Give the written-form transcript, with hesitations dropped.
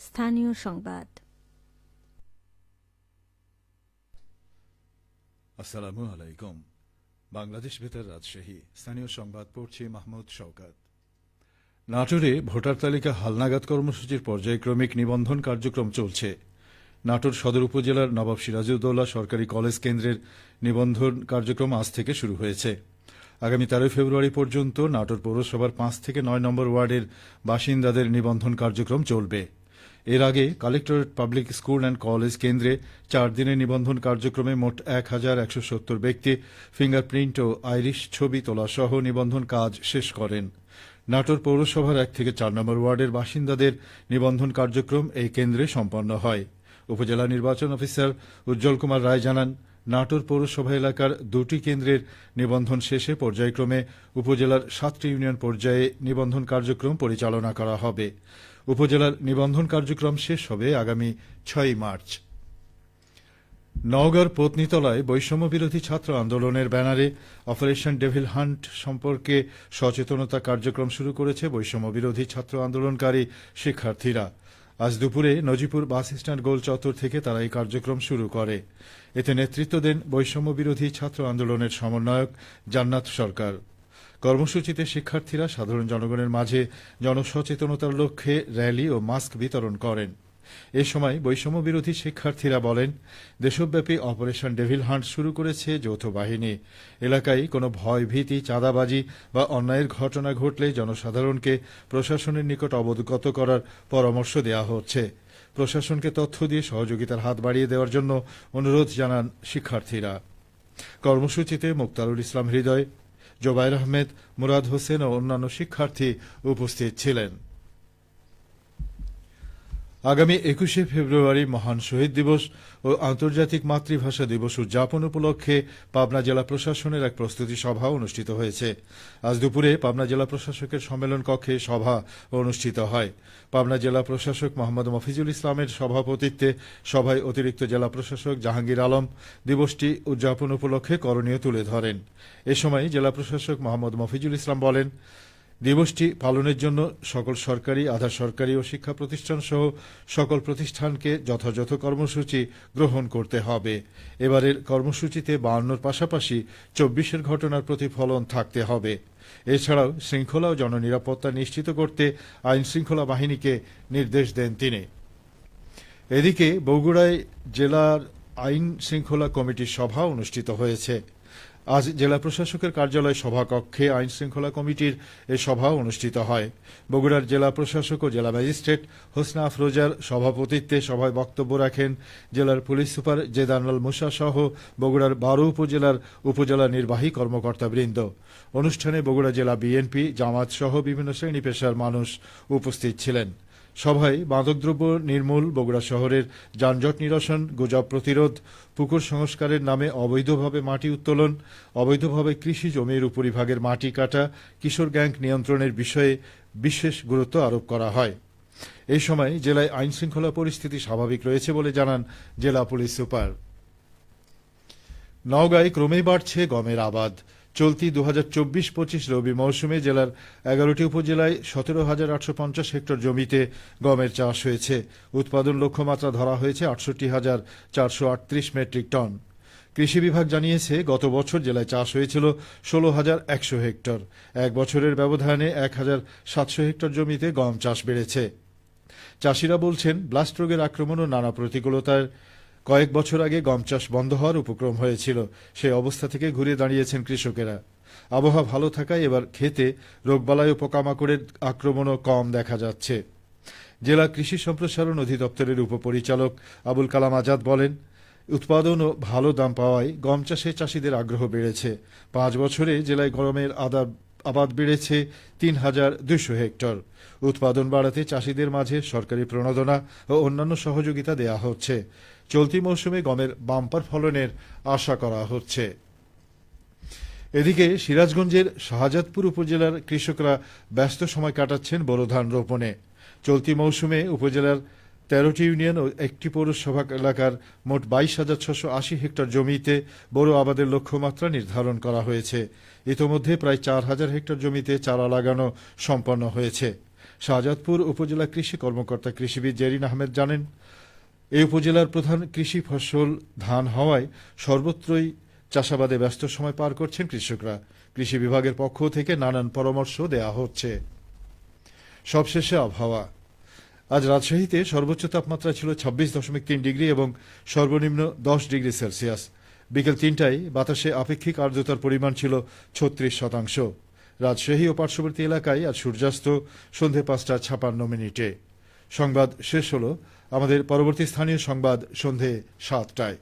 স্থানীয় সংবাদ। আসসালামু আলাইকুম। বাংলাদেশ বেতার রাজশাহী স্থানীয় সংবাদ পড়ছি মাহমুদ শওকত। নাটোরে ভোটার তালিকা হালনাগাদ কর্মসূচির পর্যায়ক্রমিক নিবন্ধন কার্যক্রম চলছে। নাটোর সদর উপজেলার নবাব সিরাজউদ্দৌলা সরকারি কলেজ কেন্দ্রের নিবন্ধন কার্যক্রম আজ থেকে শুরু হয়েছে। আগামী 13 ফেব্রুয়ারি পর্যন্ত নাটোর পৌরসভার 5 থেকে 9 নম্বর ওয়ার্ডের বাসিন্দাদের নিবন্ধন কার্যক্রম চলবে। এর আগে collectorate public school and college কেন্দ্রে 4 দিনের নিবন্ধন কার্যক্রমে মোট 1170 ব্যক্তি ফিঙ্গারপ্রিন্ট ও আইরিশ ছবি তোলা সহ নিবন্ধন কাজ শেষ করেন। নাটোর পৌরসভার 1 থেকে 4 নম্বর ওয়ার্ডের বাসিন্দাদের নিবন্ধন কার্যক্রম এই কেন্দ্রে সম্পন্ন হয়। উপজেলা নির্বাচন অফিসার উজ্জ্বল কুমার রায় জানান, নাটোর পৌরসভা এলাকার 2টি কেন্দ্রের নিবন্ধন শেষে পর্যায়ক্রমে উপজেলার 7টি ইউনিয়ন পর্যায়ে নিবন্ধন কার্যক্রম পরিচালনা করা হবে। উপজেলার নিবন্ধন কার্যক্রম শেষ হবে আগামী 6 মার্চ। নওগাঁর পত্নীতলায় বৈষম্য বিরোধী ছাত্র আন্দোলনের ব্যানারে অপারেশন ডেভিল হান্ট সম্পর্কে সচেতনতা কার্যক্রম শুরু করেছে বৈষম্য বিরোধী ছাত্র আন্দোলনকারী শিক্ষার্থীরা। আজ দুপুরে নজিপুর বাস স্ট্যান্ড গোল চত্বর থেকে তারা এই কার্যক্রম শুরু করে। এতে নেতৃত্ব দেন বৈষম্য বিরোধী ছাত্র আন্দোলনের সমন্বয়ক জান্নাত সরকার। কর্মসূচিতে শিক্ষার্থীরা সাধারণ জনগণের মাঝে জনসচেতনতার লক্ষ্যে র্যালি ও মাস্ক বিতরণ করেন। এ সময় বৈষম্য বিরোধী শিক্ষার্থীরা বলেন, দেশব্যাপী অপারেশন ডেভিল হান্ট শুরু করেছে যৌথ বাহিনী। এলাকায় কোনো ভয় ভীতি, চাঁদাবাজি বা অন্যায়ের ঘটনা ঘটলে জনসাধারণকে প্রশাসনের নিকট অবগত করার পরামর্শ দেওয়া হচ্ছে। প্রশাসনকে তথ্য দিয়ে সহযোগিতার হাত বাড়িয়ে দেওয়ার জন্য অনুরোধ জানান শিক্ষার্থীরা। কর্মসূচিতে মুক্তারুল ইসলাম হৃদয়, জোবায়ের আহমেদ, মুরাদ হোসেন ও অন্যান্য শিক্ষার্থী উপস্থিত ছিলেন। আগামী 21 ফেব্রুয়ারি মহান শহীদ দিবস ও আন্তর্জাতিক মাতৃভাষা দিবস উদযাপন উপলক্ষে পাবনা জেলা প্রশাসনের এক প্রস্তুতি সভা অনুষ্ঠিত হয়েছে। আজ দুপুরে পাবনা জেলা প্রশাসকের সম্মেলন কক্ষে সভা অনুষ্ঠিত হয়। পাবনা জেলা প্রশাসক মোহাম্মদ মফিজুল ইসলামের সভাপতিত্বে সভায় অতিরিক্ত জেলা প্রশাসক জাহাঙ্গীর আলম দিবসটি উদযাপন উপলক্ষে করণীয় তুলে ধরেন। এ সময় জেলা প্রশাসক মোহাম্মদ মফিজুল ইসলাম বলেন, দিবসটি পালনের জন্য সকল সরকারি, আধা সরকারি ও শিক্ষা প্রতিষ্ঠান সহ সকল প্রতিষ্ঠানকে যথাযথ কর্মসূচি গ্রহণ করতে হবে। এবারের কর্মসূচিতে 52-র পাশাপাশি 24-এর ঘটনার প্রতিফলন থাকতে হবে। এছাড়াও শৃঙ্খলা ও জননিরাপত্তা নিশ্চিত করতে আইন শৃঙ্খলা বাহিনীকে নির্দেশ দেন তিনি। এদিকে বগুড়ায় জেলার আইন শৃঙ্খলা কমিটির সভা অনুষ্ঠিত হয়েছে। আজ জেলা প্রশাসকের কার্যালয় সভাকক্ষে আইন শৃঙ্খলা কমিটির এ সভা অনুষ্ঠিত হয়। বগুড়ার জেলা প্রশাসক ও জেলা ম্যাজিস্ট্রেট হোসনা আফরোজার সভাপতিত্বে সভায় বক্তব্য রাখেন জেলার পুলিশ সুপার জেদানুল মুসা সহ বগুড়ার 12 উপজেলার উপজেলা নির্বাহী কর্মকর্তাবৃন্দ। অনুষ্ঠানে বগুড়া জেলা বিএনপি, জামাত সহ বিভিন্ন শ্রেণী পেশার মানুষ উপস্থিত ছিলেন। সভায় মাদকদ্রব্য নির্মূল, বগুড়া শহরের যানজট নিরসন, গুজব প্রতিরোধ, পুকুর সংস্কারের নামে অবৈধভাবে মাটি উত্তোলন, অবৈধভাবে কৃষি জমির উপরিভাগের মাটি কাটা, কিশোর গ্যাং নিয়ন্ত্রণের বিষয়ে বিশেষ গুরুত্ব আরোপ করা হয়। এই সময় জেলায় আইন শৃঙ্খলা পরিস্থিতি স্বাভাবিক রয়েছে বলে জানান জেলা পুলিশ সুপার। নওগাঁয় ক্রমেই বাড়ছে গমের আবাদ। চলতি 2024-25 রবি মৌসুমে জেলার 11টি উপজেলায় 17,850 হেক্টর জমিতে গমের চাষ হয়েছে। উৎপাদন লক্ষ্যমাত্রা ধরা হয়েছে 68,438 মেট্রিক টন। কৃষি বিভাগ জানিয়েছে, গত বছর জেলায় চাষ হয়েছিল 16,100 হেক্টর। এক বছরের ব্যবধানে 1,700 হেক্টর জমিতে গম চাষ বেড়েছে। চাষিরা বলছেন, ব্লাস্ট রোগের আক্রমণ ও নানা প্রতিকূলতার কয়েক বছর আগে গম চাষ বন্ধ হওয়ার উপক্রম হয়েছিল। সেই অবস্থা থেকে ঘুরে দাঁড়িয়েছেন কৃষকেরা। আবহাওয়া ভালো থাকায় এবার ক্ষেতে রোগবালাই ও পোকামাকড়ের আক্রমণও কম দেখা যাচ্ছে। জেলা কৃষি সম্প্রসারণ অধিদপ্তরের উপপরিচালক আবুল কালাম আজাদ বলেন, উৎপাদন ও ভালো দাম পাওয়ায় গম চাষে চাষিদের আগ্রহ বেড়েছে। 5 বছরে জেলায় গমের আবাদ বেড়েছে 3,200 হেক্টর। উৎপাদন বাড়াতে চাষিদের মাঝে সরকারি প্রণোদনা ও অন্যান্য সহযোগিতা দেয়া হচ্ছে। চলতি মৌসুমে গমের বাম্পার ফলনের আশা করা হচ্ছে। এদিকে সিরাজগঞ্জের শাহজাদপুর উপজেলার কৃষকরা ব্যস্ত সময় কাটাচ্ছেন বোরো ধান রোপণে। চলতি মৌসুমে উপজেলার 13টি ইউনিয়ন ও একটি পৌরসভা এলাকার মোট 22,680 হেক্টর জমিতে বোরো আবাদের লক্ষ্যমাত্রা নির্ধারণ করা হয়েছে। ইতোমধ্যে প্রায় 4,000 হেক্টর জমিতে চারা লাগানো সম্পন্ন হয়েছে। শাহজাদপুর উপজেলা কৃষি কর্মকর্তা কৃষিবিদ জেরিন আহমেদ জানেন, এই উপজেলার প্রধান কৃষি ফসল ধান হওয়ায় সর্বত্রই চাষাবাদে ব্যস্ত সময় পার করছেন কৃষকরা। কৃষি বিভাগের পক্ষ থেকে নানান পরামর্শ দেয়া হচ্ছে। সবশেষে আবহাওয়া। আজ রাজশাহীতে সর্বোচ্চ তাপমাত্রা ছিল 26.3 ডিগ্রি এবং সর্বনিম্ন 10 ডিগ্রি সেলসিয়াস। বিকেল 3টায় বাতাসে আপেক্ষিক আর্দ্রতার পরিমাণ ছিল 36%। রাজশাহী ও পার্শ্ববর্তী এলাকায় আজ সূর্যাস্ত সন্ধে 5:56 সংবাদ শেষ হল। আমাদের পরবর্তী স্থানীয় সংবাদ সন্ধে 7টায়।